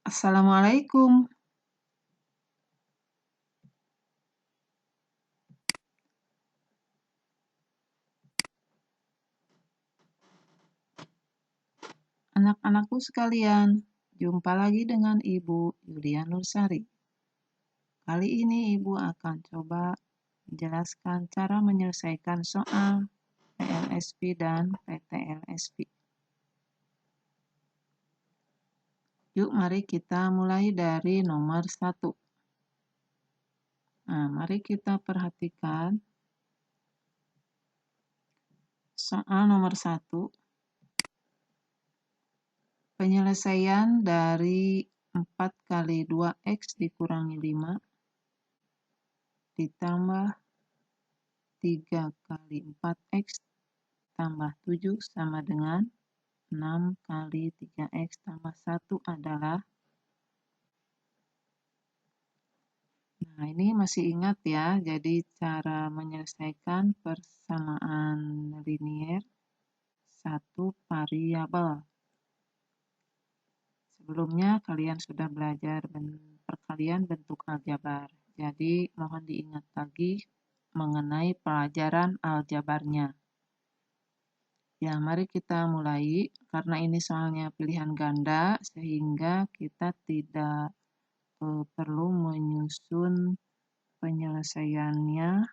Assalamualaikum. Anak-anakku sekalian, jumpa lagi dengan Ibu Yulia Nursari. Kali ini Ibu akan coba menjelaskan cara menyelesaikan soal PLSP dan PTLSP. Yuk mari kita mulai dari nomor 1. Nah, mari kita perhatikan soal nomor 1. Penyelesaian dari 4 kali 2x dikurangi 5 ditambah 3 kali 4x tambah 7 sama dengan 6 kali 3x tambah 1 adalah. Nah, ini masih ingat ya, jadi cara menyelesaikan persamaan linier satu variabel. Sebelumnya kalian sudah belajar perkalian bentuk aljabar. Jadi mohon diingat lagi mengenai pelajaran aljabarnya. Ya, mari kita mulai. Karena ini soalnya pilihan ganda, sehingga kita tidak perlu menyusun penyelesaiannya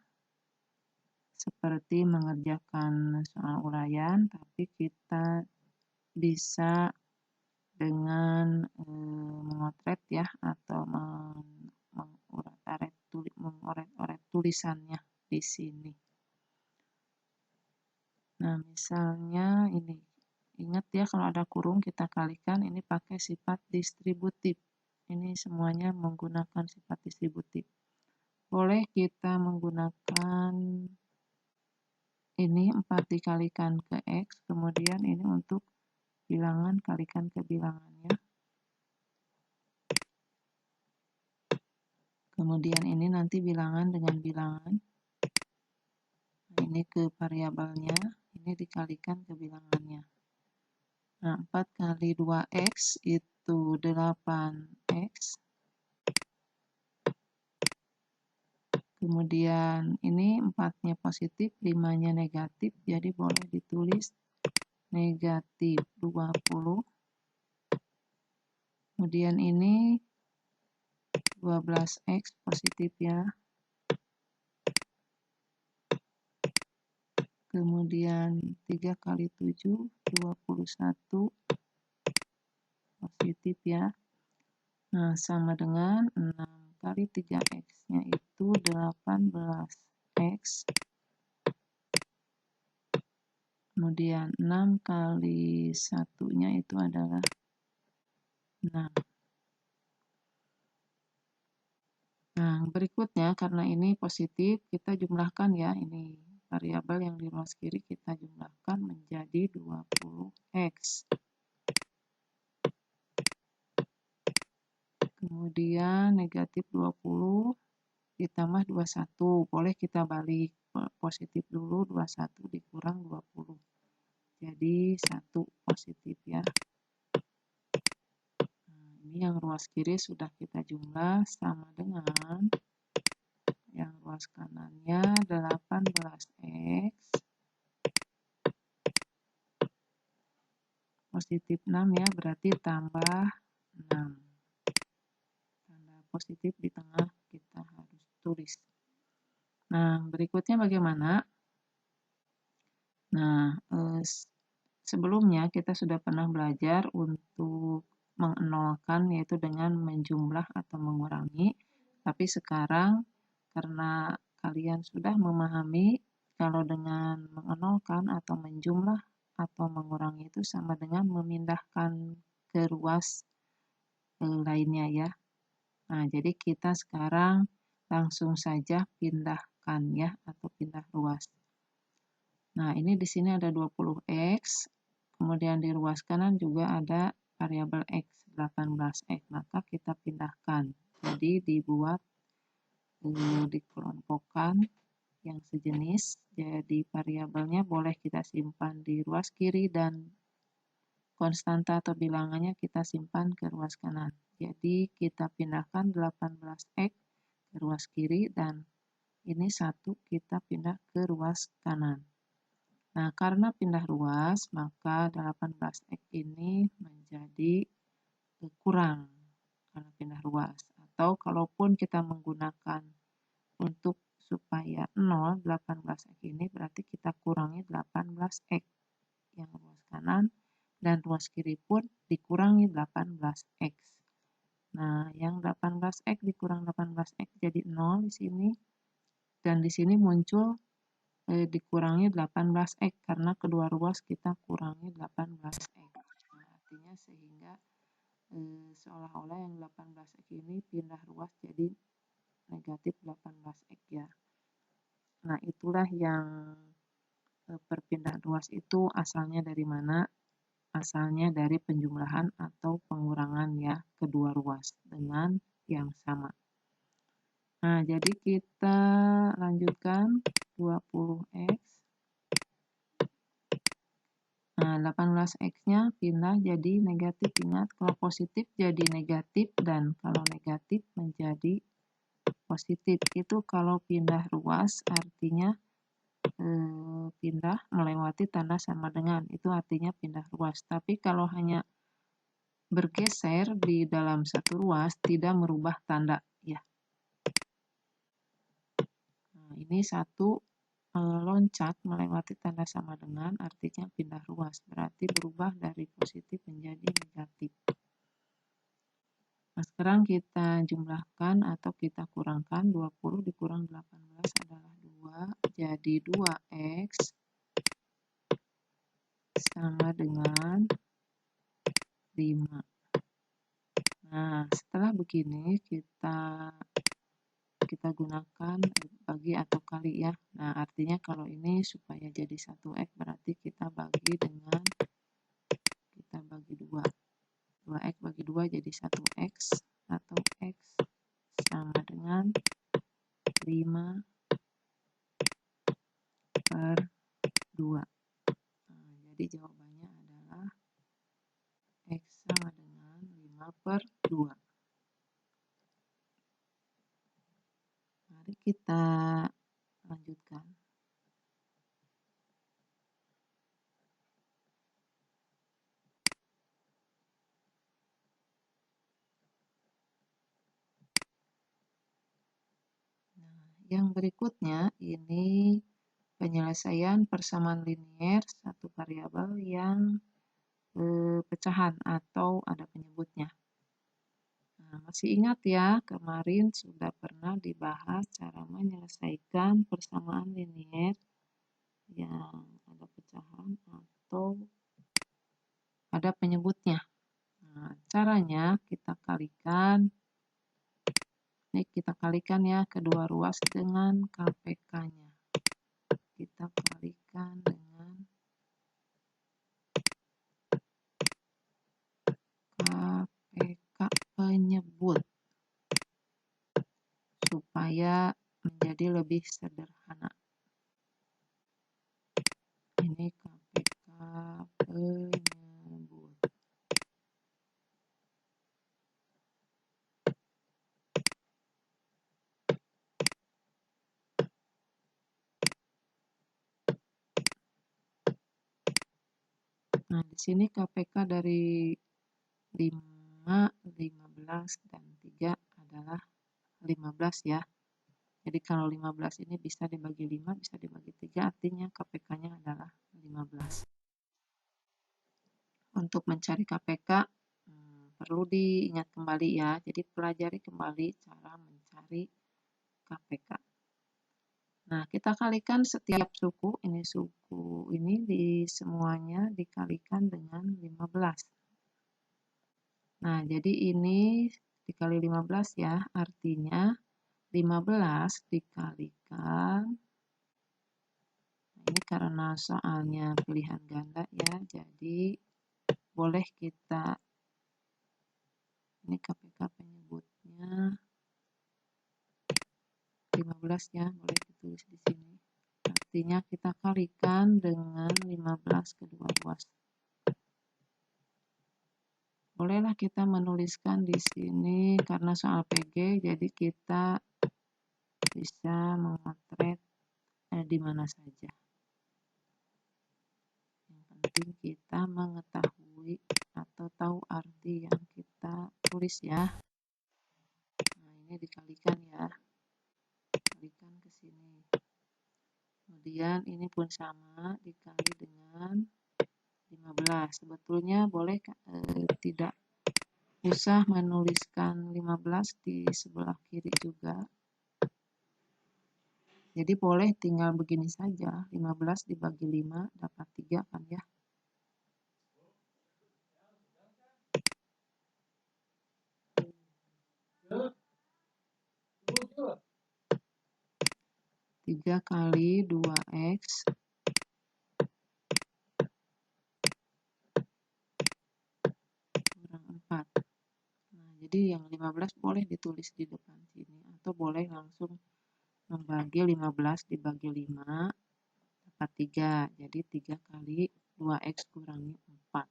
seperti mengerjakan soal uraian, tapi kita bisa dengan memotret ya, atau mengoret-oret tulisannya di sini. Nah, misalnya ini, ingat ya kalau ada kurung kita kalikan, ini pakai sifat distributif. Ini semuanya menggunakan sifat distributif. Boleh kita menggunakan ini 4 dikalikan ke X, kemudian ini untuk bilangan kalikan ke bilangannya. Kemudian ini nanti bilangan dengan bilangan. Nah, ini ke variabelnya, ini dikalikan ke bilangannya. Nah, 4 kali 2X itu 8X. Kemudian ini 4-nya positif, 5-nya negatif, jadi boleh ditulis negatif 20. Kemudian ini 12X positif ya. Kemudian 3 kali 7, 21 positif ya. Nah, sama dengan 6 kali 3X-nya itu 18X. Kemudian 6 kali 1-nya itu adalah 6. Nah, berikutnya karena ini positif, kita jumlahkan ya. Ini variabel yang di ruas kiri kita jumlahkan menjadi 20X. Kemudian negatif 20 ditambah 21. Boleh kita balik, positif dulu, 21 dikurang 20. Jadi 1 positif ya. Nah, ini yang ruas kiri sudah kita jumlah sama dengan yang ruas kanannya 18X positif 6 ya, berarti tambah 6. Tanda positif di tengah kita harus tulis. Nah, berikutnya bagaimana? Nah, sebelumnya kita sudah pernah belajar untuk mengenolkan, yaitu dengan menjumlah atau mengurangi. Tapi sekarang karena kalian sudah memahami kalau dengan mengenolkan atau menjumlah atau mengurangi itu sama dengan memindahkan ke ruas lainnya ya. Nah, jadi kita sekarang langsung saja pindahkan ya, atau pindah ruas. Nah, ini di sini ada 20X, kemudian di ruas kanan juga ada variabel X, 18X, maka kita pindahkan. Jadi dibuat dikelompokkan yang sejenis, jadi variabelnya boleh kita simpan di ruas kiri dan konstanta atau bilangannya kita simpan ke ruas kanan. Jadi kita pindahkan 18X ke ruas kiri dan ini 1 kita pindah ke ruas kanan. Nah, karena pindah ruas, maka 18X ini menjadi kurang karena pindah ruas. Atau kalaupun kita menggunakan untuk supaya 0, 18X ini berarti kita kurangi 18X yang ruas kanan dan ruas kiri pun dikurangi 18X. Nah, yang 18X dikurang 18X jadi 0 di sini. Dan di sini muncul dikurangi 18X karena kedua ruas kita kurangi 18X. Nah, artinya sehingga seolah-olah yang 18X ini pindah ruas jadi negatif 18X ya. Nah, itulah yang perpindahan ruas itu asalnya dari mana? Asalnya dari penjumlahan atau pengurangan ya kedua ruas dengan yang sama. Nah, jadi kita lanjutkan 20X. Nah, 18X-nya pindah jadi negatif. Ingat, kalau positif jadi negatif dan kalau negatif menjadi positif. Itu kalau pindah ruas artinya pindah melewati tanda sama dengan. Itu artinya pindah ruas. Tapi kalau hanya bergeser di dalam satu ruas tidak merubah tanda ya. Nah, ini satu loncat melewati tanda sama dengan artinya pindah ruas. Berarti berubah dari positif menjadi negatif. Nah, sekarang kita jumlahkan atau kita kurangkan 20 dikurang 18 adalah 2. Jadi 2X sama dengan 5. Nah, setelah begini kita gunakan bagi atau kali ya. Nah, artinya kalau ini supaya jadi 1X berarti kita bagi 2. 2X bagi 2 jadi 1X atau X sama dengan 5 per 2. Nah, jadi jawabannya adalah X sama dengan 5 per 2. Mari kita lanjutkan. Nah, yang berikutnya ini penyelesaian persamaan linier satu variabel yang pecahan atau ada penyebutnya. Nah, masih ingat ya, kemarin sudah pernah dibahas cara menyelesaikan persamaan linier yang ada pecahan atau ada penyebutnya. Nah, caranya kita kalikan, ini kita kalikan ya kedua ruas dengan KPK-nya. Kita kalikan dengan KPK penyebut supaya menjadi lebih sederhana. Ini KPK penyebut. Nah, di sini KPK dari 5, 15, dan 3 adalah 15 ya. Jadi kalau 15 ini bisa dibagi 5, bisa dibagi 3, artinya KPK-nya adalah 15. Untuk mencari KPK, perlu diingat kembali ya. Jadi pelajari kembali cara mencari KPK. Nah, kita kalikan setiap suku ini di semuanya dikalikan dengan 15. Nah, jadi ini dikali 15 ya, artinya 15 dikalikan, nah ini karena soalnya pilihan ganda ya, jadi boleh kita, ini KPK penyebutnya 15 ya, boleh ditulis di sini. Artinya kita kalikan dengan 15 kedua ruas. bolehlah kita menuliskan di sini karena soal PG, jadi kita bisa memotret di mana saja. Yang penting kita mengetahui atau tahu arti yang kita tulis ya. Nah, ini dikalikan ya. Kalikan ke sini. Kemudian ini pun sama dikali dengan 15. Sebetulnya boleh tidak usah menuliskan 15 di sebelah kiri juga. Jadi boleh tinggal begini saja, 15 dibagi 5 dapat 3 kan ya. Tiga kali 2x kurang 4. Nah, jadi yang 15 boleh ditulis di depan sini. Atau boleh langsung membagi 15 dibagi 5 dapat 3. Jadi 3 kali 2x kurangi 4.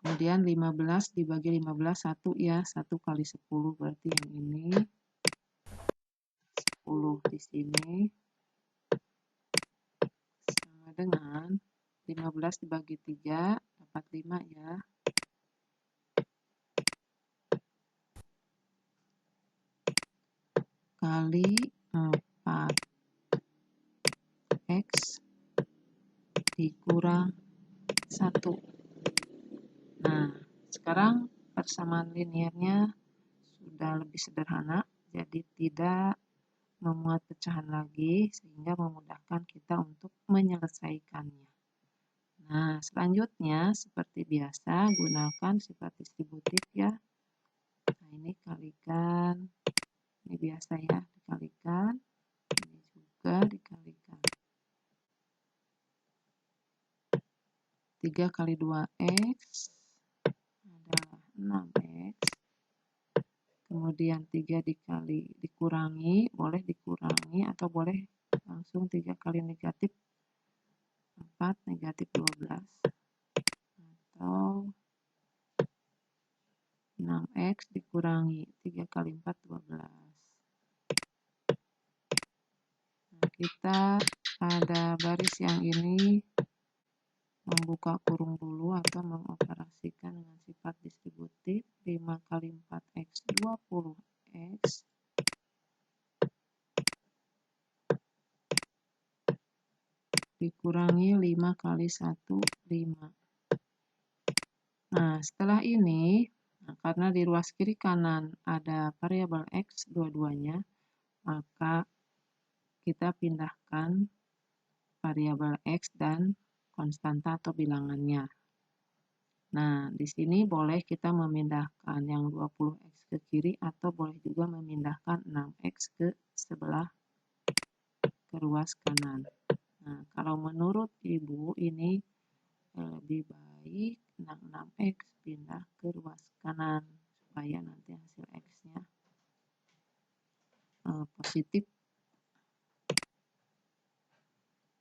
Kemudian 15 dibagi 15 1 ya. 1 kali 10 berarti yang ini 10 di sini sama dengan 15 dibagi 3 dapat 5 ya. Kali 4x dikurang 1. Nah, sekarang persamaan linearnya sudah lebih sederhana, jadi tidak memuat pecahan lagi sehingga memudahkan kita untuk menyelesaikannya. Nah, selanjutnya seperti biasa gunakan sifat distributif ya. Nah, ini kalikan, ini biasa ya, dikalikan, ini juga dikalikan. 3 kali 2x adalah 6x. Kemudian 3 dikurangi, boleh dikurangi atau boleh langsung 3 kali negatif 4 negatif 12 atau 6x dikurangi 3 kali 4 12. Nah, kita pada baris yang ini membuka kurung dulu atau mengoperasikan dengan sifat distributif. 5 kali 4x 20x dikurangi 5 kali 1 5. Nah, setelah ini karena di ruas kiri kanan ada variabel x dua-duanya, maka kita pindahkan variabel x dan konstanta atau bilangannya. Nah, di sini boleh kita memindahkan yang 20x ke kiri atau boleh juga memindahkan 6x ke sebelah ke ruas kanan. Nah, kalau menurut Ibu ini lebih baik 6x pindah ke ruas kanan supaya nanti hasil x-nya positif.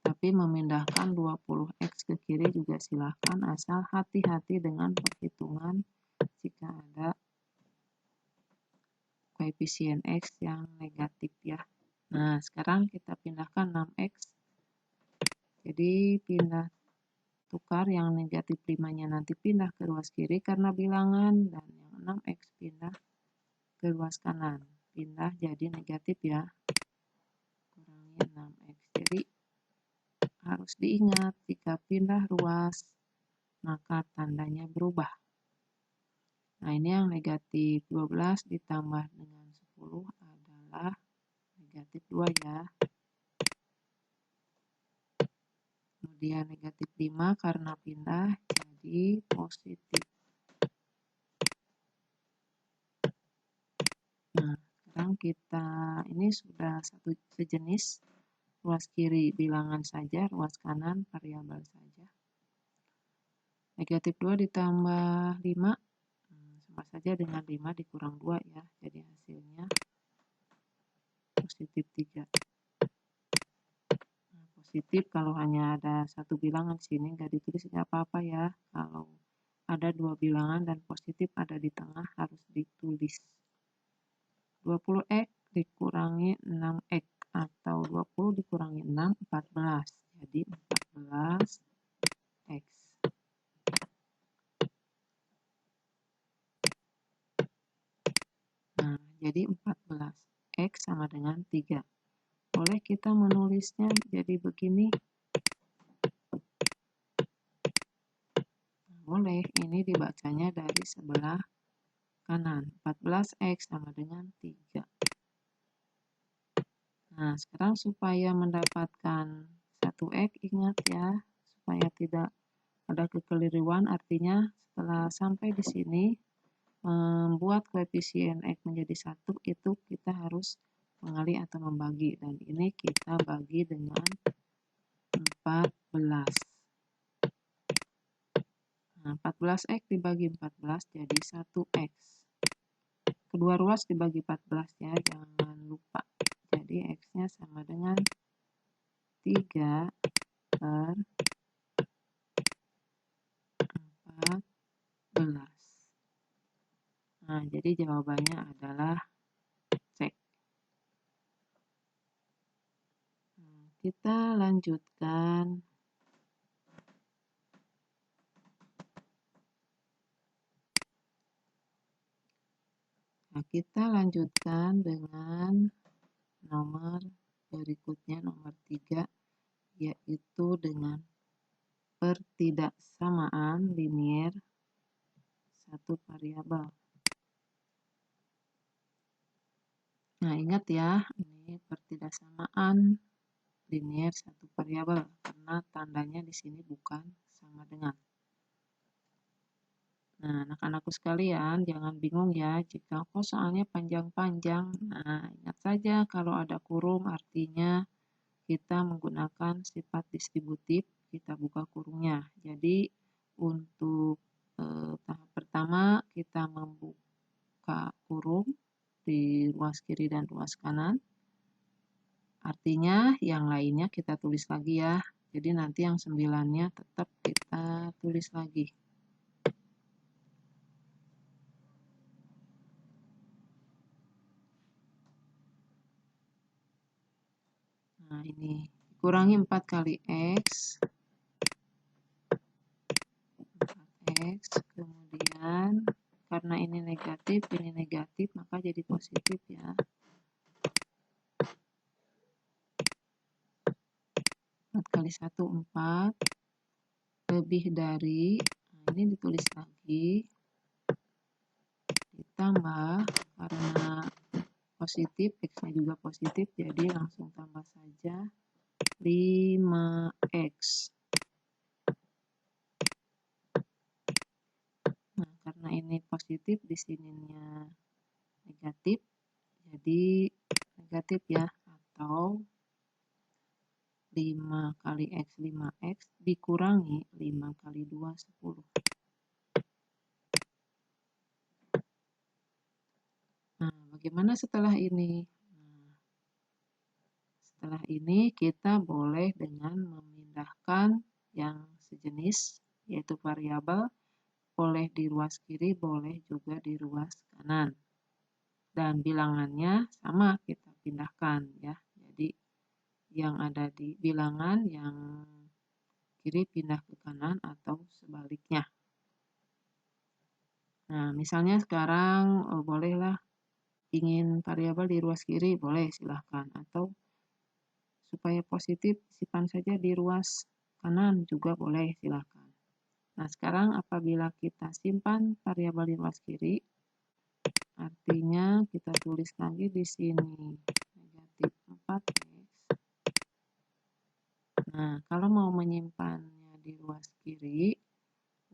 Tapi memindahkan 20x ke kiri juga silahkan, asal hati-hati dengan perhitungan jika ada koefisien x yang negatif ya. Nah, sekarang kita pindahkan 6x. Jadi pindah tukar yang negatif 5-nya nanti pindah ke ruas kiri karena bilangan, dan yang 6x pindah ke ruas kanan. Pindah jadi negatif ya. Kurangi 6x. Jadi harus diingat jika pindah ruas maka tandanya berubah. Nah, ini yang negatif 12 ditambah dengan 10 adalah negatif 2 ya. Kemudian negatif 5 karena pindah jadi positif. Nah, sekarang kita ini sudah satu sejenis, ruas kiri bilangan saja, ruas kanan variabel saja. Negatif 2 ditambah 5 sama saja dengan 5 dikurang 2 ya, jadi hasilnya positif 3. Nah, positif kalau hanya ada satu bilangan sini nggak ditulis nggak apa-apa ya. Kalau ada dua bilangan dan positif ada di tengah harus ditulis. 20x dikurangi 6x atau 20 dikurangi 6, 14. Jadi 14x. Nah, jadi 14x sama dengan 3. Boleh kita menulisnya jadi begini? Boleh, ini dibacanya dari sebelah kanan. 14x sama dengan 3. Nah, sekarang supaya mendapatkan 1x, ingat ya, supaya tidak ada kekeliruan, artinya setelah sampai di sini, membuat koefisien x menjadi 1, itu kita harus mengali atau membagi. Dan ini kita bagi dengan 14. Nah, 14x dibagi 14 jadi 1x. Kedua ruas dibagi 14 ya, jangan lupa. Jadi x-nya sama dengan 3 per 14. Nah, jadi jawabannya adalah C. Kita lanjutkan. Nah, kita lanjutkan dengan nomor berikutnya, nomor 3, yaitu dengan pertidaksamaan linier satu variabel. Nah, ingat ya, ini pertidaksamaan linier satu variabel karena tandanya di sini bukan sama dengan. Nah, anak-anakku sekalian, jangan bingung ya jika kok soalnya panjang-panjang. Nah, ingat saja kalau ada kurung artinya kita menggunakan sifat distributif, kita buka kurungnya. Jadi, untuk tahap pertama kita membuka kurung di ruas kiri dan ruas kanan. Artinya yang lainnya kita tulis lagi ya. Jadi nanti yang 9-nya tetap kita tulis lagi. Nah, ini kurangi 4 kali X. 4X, kemudian karena ini negatif, maka jadi positif ya. 4 kali 1, 4. Lebih dari, nah ini ditulis lagi. Ditambah, karena positif, X-nya juga positif, jadi langsung tambah saja 5X. Nah, karena ini positif, di sininya negatif, jadi negatif ya, atau 5 kali X, 5X dikurangi 5 kali 2, 10. Nah, bagaimana setelah ini? Nah, setelah ini kita boleh dengan memindahkan yang sejenis, yaitu variabel, boleh di ruas kiri, boleh juga di ruas kanan. Dan bilangannya sama kita pindahkan ya. Jadi yang ada di bilangan yang kiri pindah ke kanan atau sebaliknya. Nah, misalnya sekarang bolehlah ingin variabel di ruas kiri, boleh silahkan. Atau supaya positif simpan saja di ruas kanan juga boleh silahkan. Nah, sekarang apabila kita simpan variabel di ruas kiri, artinya kita tulis lagi di sini negatif 4X. Nah, kalau mau menyimpannya di ruas kiri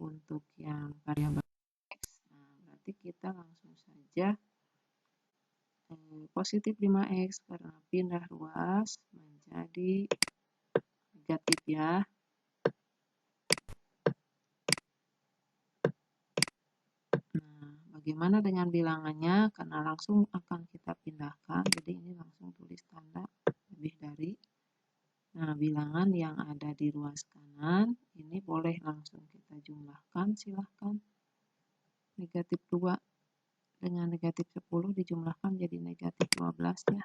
untuk yang variabel X, nah berarti kita langsung saja positif 5X karena pindah ruas menjadi negatif ya. Nah, bagaimana dengan bilangannya? Karena langsung akan kita pindahkan, jadi ini langsung tulis tanda lebih dari. Nah, bilangan yang ada di ruas kanan ini ini boleh langsung kita jumlahkan, silahkan. Negatif 2 dengan negatif 10 dijumlahkan jadi negatif 12 ya.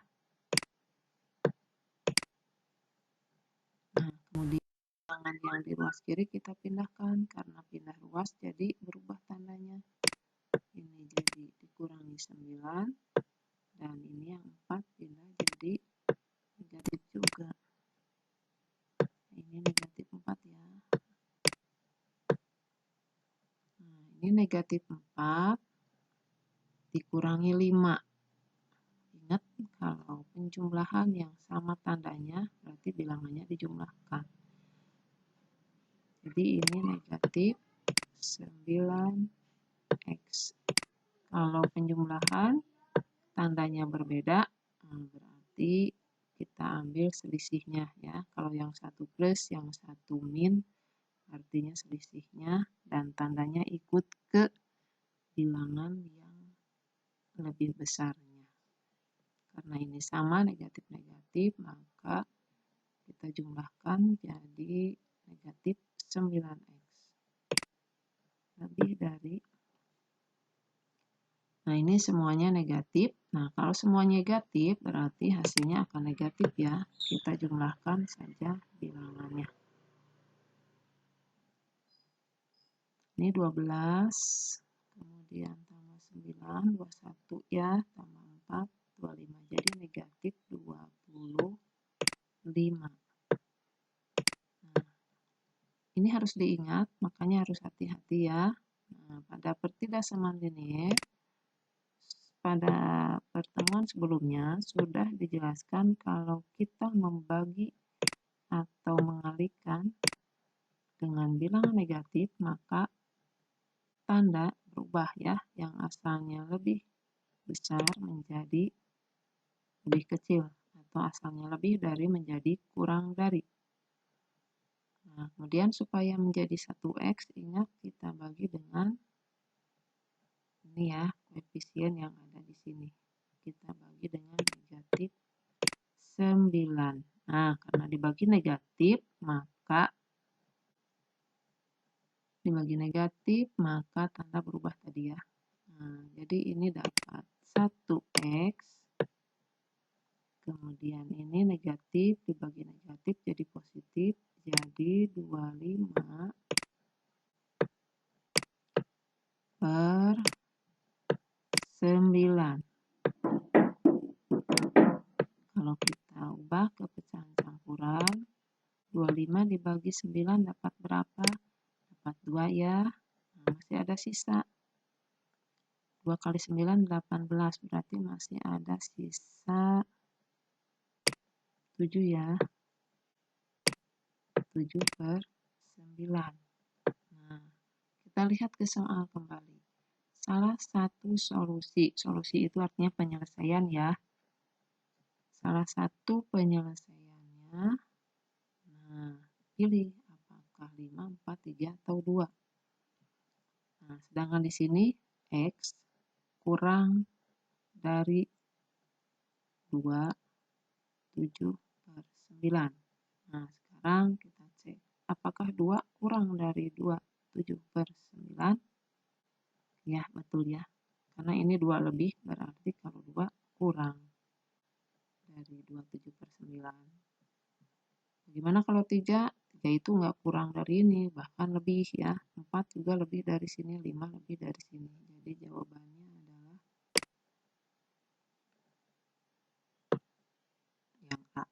Nah, kemudian bilangan yang di ruas kiri kita pindahkan, karena pindah ruas jadi berubah tandanya. Ini jadi dikurangi 9, dan ini yang 4 pindah jadi negatif juga. Ini negatif 4 ya. Nah, ini negatif 4 dikurangi 5. Ingat, kalau penjumlahan yang sama tandanya berarti bilangannya dijumlahkan. Jadi ini negatif 9x. Kalau penjumlahan tandanya berbeda, berarti kita ambil selisihnya ya. Kalau yang satu plus, yang satu min, artinya selisihnya dan tandanya ikut ke bilangan yang lebih besarnya. Karena ini sama negatif-negatif, maka kita jumlahkan jadi negatif 9x. Lebih dari. Nah, ini semuanya negatif. Nah, kalau semua negatif, berarti hasilnya akan negatif ya. Kita jumlahkan saja bilangannya. Ini 12, kemudian tambah 9, 21 ya, tambah 4, 25. Jadi negatif 25. Nah, ini harus diingat, makanya harus hati-hati ya. Nah, pada pertidaksamaan linier, pada pertemuan sebelumnya sudah dijelaskan kalau kita membagi atau mengalihkan dengan bilangan negatif, maka tanda berubah ya, yang asalnya lebih besar menjadi lebih kecil, atau asalnya lebih dari menjadi kurang dari. Nah, kemudian supaya menjadi 1x, ingat kita bagi dengan ini ya, koefisien yang ada di sini. Kita bagi dengan negatif 9. Nah, karena dibagi negatif, maka tanda berubah tadi ya. Nah, jadi ini dapat 1x, kemudian ini negatif dibagi negatif jadi positif, jadi 25 per 9. Kalau kita ubah ke pecahan campuran, 25 dibagi 9 dapat berapa? Dapat 2 ya. Nah, masih ada sisa. 2 kali 9, 18. Berarti masih ada sisa 7 ya. 7 per 9. Nah, kita lihat ke soal kembali. Salah satu solusi. Solusi itu artinya penyelesaian ya. Salah satu penyelesaiannya. Nah, pilih apakah 5, 4, 3, atau 2. Nah, sedangkan di sini X kurang dari 2, 7 per 9. Nah, sekarang kita cek. Apakah 2 kurang dari 2, 7 per 9? Ya, betul ya. Karena ini 2 lebih, berarti kalau 2 kurang dari 27 per 9. Bagaimana kalau 3? 3 itu nggak kurang dari ini, bahkan lebih ya. 4 juga lebih dari sini, 5 lebih dari sini. Jadi jawabannya adalah yang A.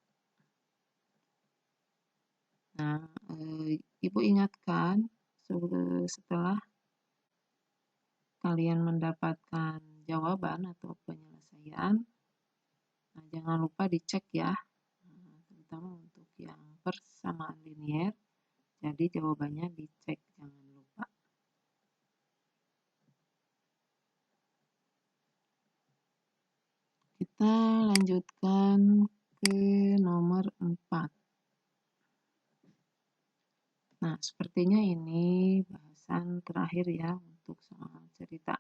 Nah, Ibu ingatkan setelah kalian mendapatkan jawaban atau penyelesaian, nah, jangan lupa dicek ya, terutama untuk yang persamaan linier. Jadi jawabannya dicek, jangan lupa. Kita lanjutkan ke nomor 4. Nah, sepertinya ini bahasan terakhir ya untuk soal cerita.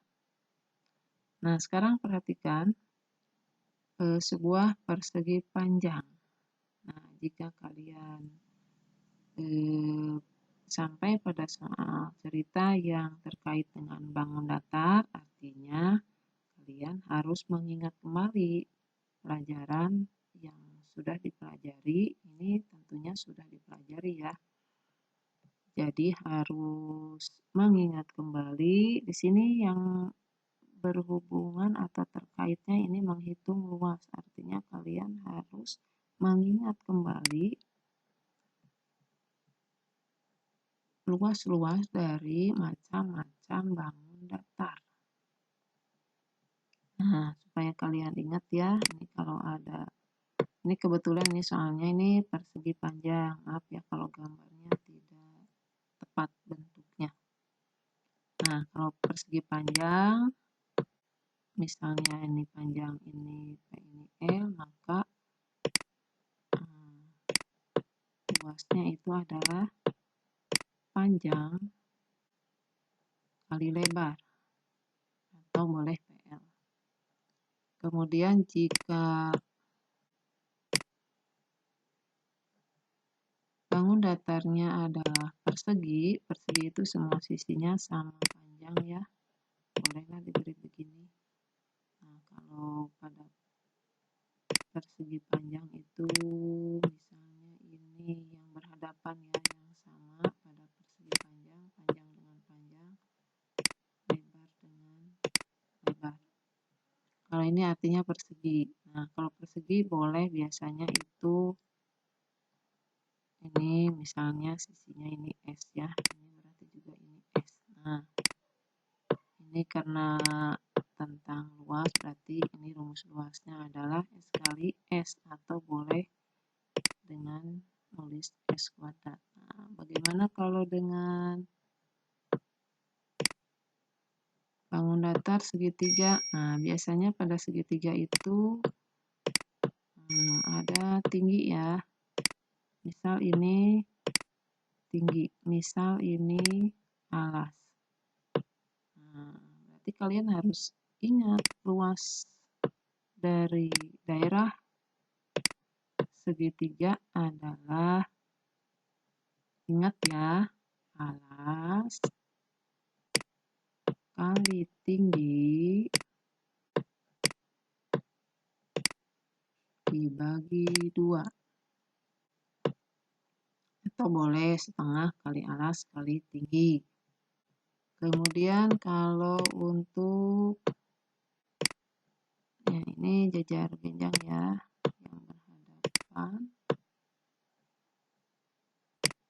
Nah, sekarang perhatikan sebuah persegi panjang. Nah, jika kalian sampai pada soal cerita yang terkait dengan bangun datar, artinya kalian harus mengingat kembali pelajaran yang sudah dipelajari. Ini tentunya sudah dipelajari ya. Jadi harus mengingat kembali. Di sini yang berhubungan atau terkaitnya ini menghitung luas. Artinya kalian harus mengingat kembali luas-luas dari macam-macam bangun datar. Nah, supaya kalian ingat ya, ini kalau ada, ini kebetulan ini soalnya ini persegi panjang. Maaf ya kalau gambarnya tidak tepat bentuknya. Nah, kalau persegi panjang, misalnya ini panjang ini P ini L, maka luasnya itu adalah panjang kali lebar, atau boleh PL. Kemudian jika bangun datarnya adalah persegi, persegi itu semua sisinya sama panjang ya, bolehlah diberi begini. Nah, kalau pada persegi panjang itu misalnya ini yang berhadapan ya, yang sama pada persegi panjang, panjang dengan panjang, lebar dengan lebar. Kalau ini artinya persegi. Nah, kalau persegi boleh biasanya itu ini misalnya sisinya ini S ya, ini berarti juga ini S. Nah, ini karena tentang luas, berarti ini rumus luasnya adalah S kali S, atau boleh dengan nulis S kuadrat. Nah, bagaimana kalau dengan bangun datar segitiga? Nah, biasanya pada segitiga itu ada tinggi ya. Misal ini tinggi, misal ini alas. Nah, berarti kalian harus ingat luas dari daerah segitiga adalah, ingat ya, alas kali tinggi dibagi 2. Atau boleh setengah kali alas kali tinggi. Kemudian kalau untuk ya ini jajar genjang ya, yang berhadapan.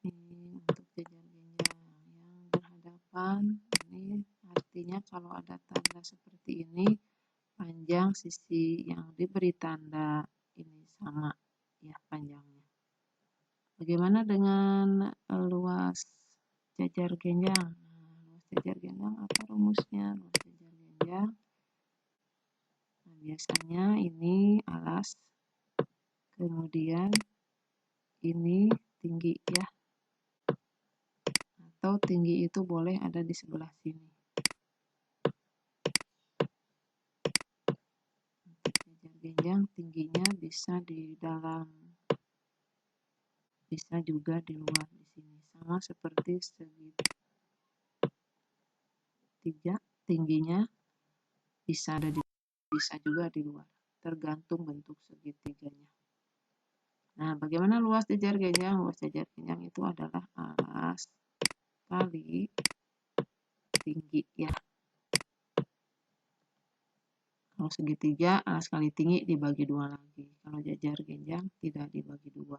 Ini untuk jajar genjang yang berhadapan, ini artinya kalau ada tanda seperti ini, panjang sisi yang diberi tanda ini sama ya panjangnya. Bagaimana dengan luas jajar genjang? Nah, luas jajar genjang apa rumusnya? Luas jajar genjang, nah, biasanya ini alas, kemudian ini tinggi ya, atau tinggi itu boleh ada di sebelah sini. Untuk jajar genjang tingginya bisa di dalam, bisa juga di luar di sini, sama seperti segitiga, tingginya bisa ada di, bisa juga di luar, tergantung bentuk segitiganya. Nah, bagaimana luas jajar genjang? Luas jajar genjang itu adalah alas kali tinggi ya. Kalau segitiga, alas kali tinggi dibagi 2 lagi. Kalau jajar genjang tidak dibagi 2.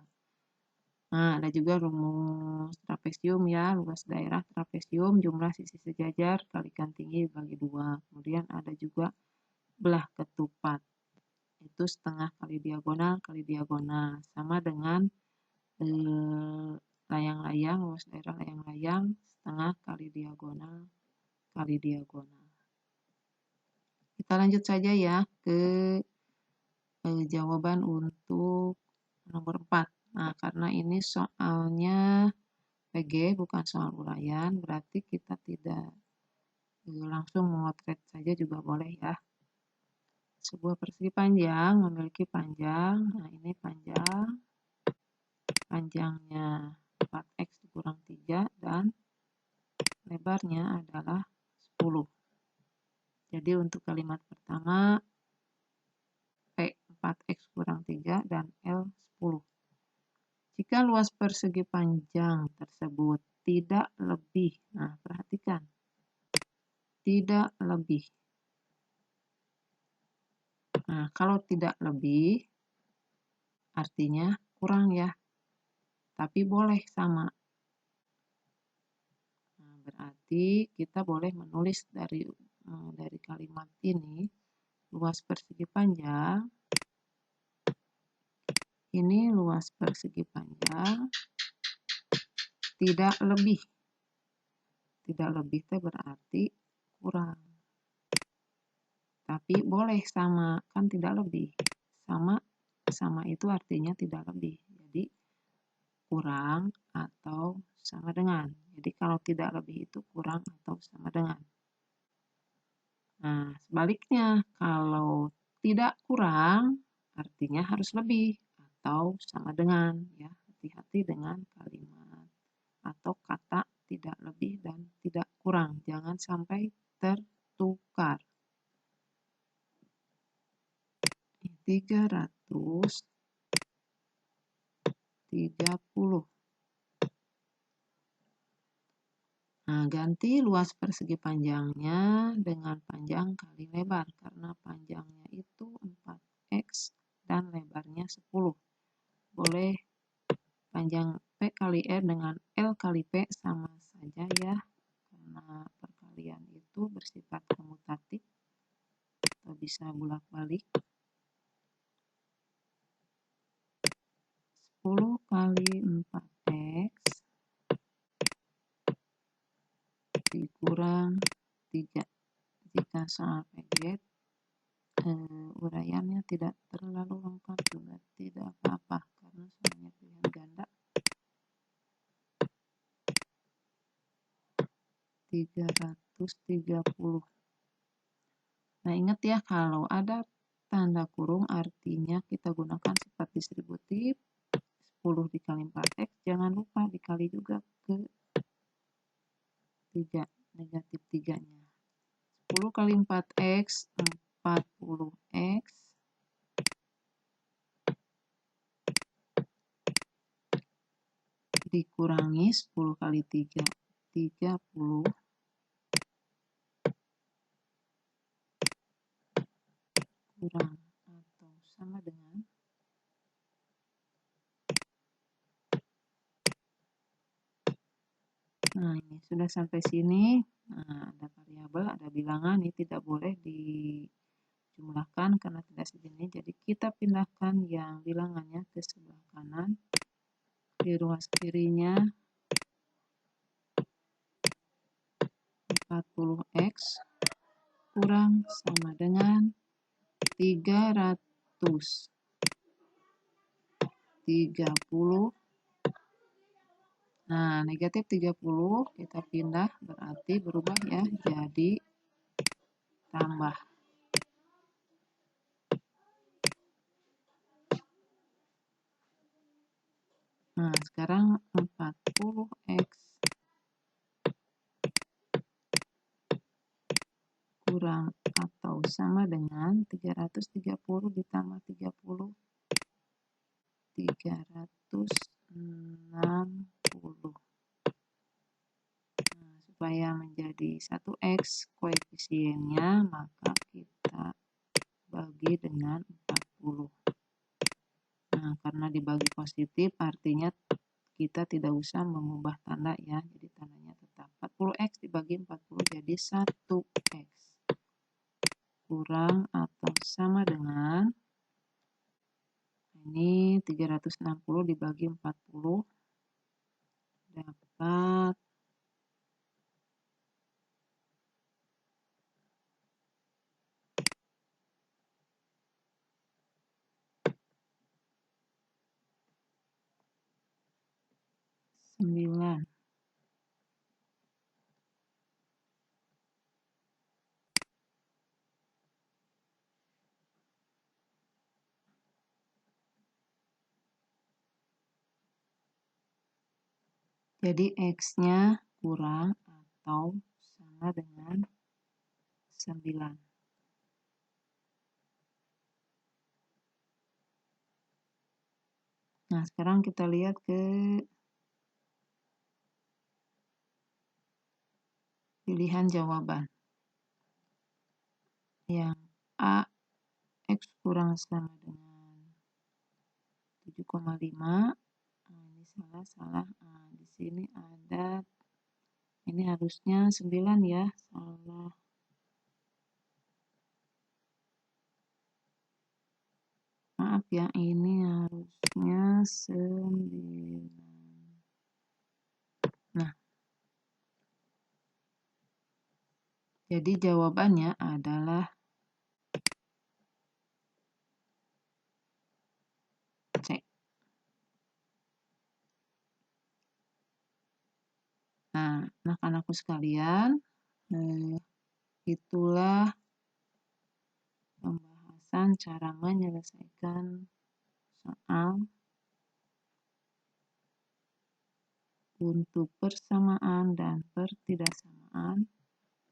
Nah, ada juga rumus trapesium ya, luas daerah trapesium, jumlah sisi sejajar kalikan tinggi dibagi 2. Kemudian ada juga belah ketupat, itu setengah kali diagonal kali diagonal, sama dengan layang-layang, luas daerah layang-layang, setengah kali diagonal kali diagonal. Kita lanjut saja ya ke jawaban untuk nomor 4. Nah, karena ini soalnya PG bukan soal uraian, berarti kita tidak langsung memotret saja juga boleh ya. Sebuah persegi panjang memiliki panjang, nah ini panjang, panjangnya 4x dikurang 3 dan lebarnya adalah 10. Jadi untuk kalimat pertama P 4x kurang 3 dan L 10. Jika luas persegi panjang tersebut tidak lebih, nah perhatikan, tidak lebih. Nah, kalau tidak lebih artinya kurang ya, tapi boleh sama. Nah, berarti kita boleh menulis dari kalimat ini, luas persegi panjang, ini luas persegi panjang tidak lebih. Tidak lebih itu berarti kurang. Tapi boleh sama, kan tidak lebih. Sama itu artinya tidak lebih. Jadi kurang atau sama dengan. Jadi kalau tidak lebih itu kurang atau sama dengan. Nah, sebaliknya kalau tidak kurang artinya harus lebih atau sama dengan, ya. Hati-hati dengan kalimat atau kata tidak lebih dan tidak kurang. Jangan sampai tertukar. 330. Nah, ganti luas persegi panjangnya dengan panjang kali lebar, karena panjangnya itu 4x dan lebarnya 10. Boleh panjang P kali R dengan L kali P sama saja ya, karena perkalian itu bersifat komutatif atau bisa bolak-balik. 10 kali 4x dikurang 3. Jika soal PG uraiannya tidak terlalu lengkap juga tidak apa-apa karena soalnya pilihan ganda. 330. Nah, ingat ya, kalau ada tanda kurung artinya kita gunakan sifat distributif. 10 dikali 4x, jangan lupa dikali juga ke 3, negatif 3-nya. 10 kali 4x, 40x. Dikurangi 10 kali 3, 30. Kurang atau sama dengan. Nah, ini sudah sampai sini. Nah, ada variabel, ada bilangan, ini tidak boleh dijumlahkan karena tidak segini. Jadi kita pindahkan yang bilangannya ke sebelah kanan. Di ruas kirinya 40x kurang sama dengan 330. Nah, negatif 30 kita pindah berarti berubah ya jadi tambah. Nah, sekarang 40x kurang atau sama dengan 330 ditambah 30, 360. Nah, supaya menjadi 1x koefisiennya, maka kita bagi dengan 40. Nah, karena dibagi positif artinya kita tidak usah mengubah tanda ya, jadi tandanya tetap 40x dibagi 40 jadi 1x kurang atau sama dengan, ini 360 dibagi 40 dapat 9. Jadi X-nya kurang atau sama dengan 9. Nah, sekarang kita lihat ke pilihan jawaban. Yang A, X kurang sama dengan 7,5. Nah, ini salah. Nah, di sini ada, ini harusnya 9 ya, salah. Maaf ya, ini harusnya 9. Nah, jadi jawabannya adalah C. Nah, anak-anakku sekalian, itulah pembahasan cara menyelesaikan soal untuk persamaan dan pertidaksamaan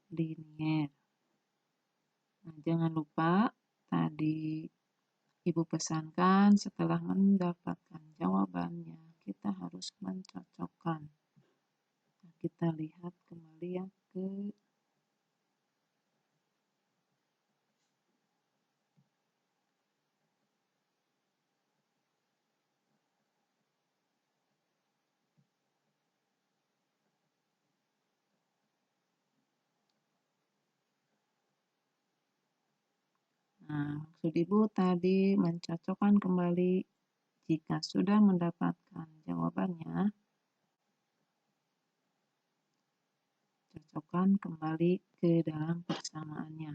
linier. Nah, jangan lupa tadi Ibu pesankan setelah mendapatkan jawabannya, kita harus mencocokkan. Nah, kita lihat kembali ya ke maksud Ibu tadi mencocokkan kembali. Jika sudah mendapatkan jawabannya, cocokkan kembali ke dalam persamaannya.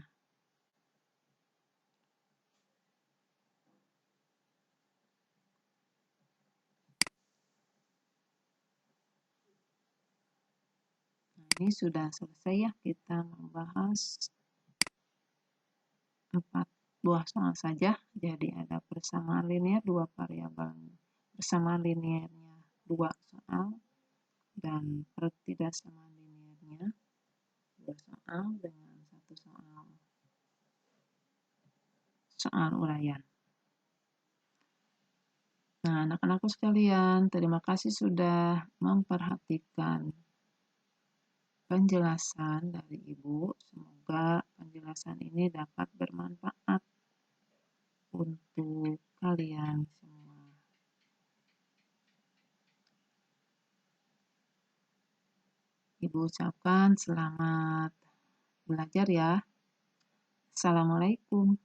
Nah, ini sudah selesai ya, kita membahas 4 buah soal saja. Jadi ada persamaan linear 2 variabel. Persamaan linearnya 2 soal dan pertidaksamaan linearnya 2 soal dengan 1 soal uraian. Nah, anak-anakku sekalian, terima kasih sudah memperhatikan penjelasan dari Ibu. Semoga penjelasan ini dapat bermanfaat untuk kalian semua. Ibu ucapkan selamat belajar ya. Assalamualaikum.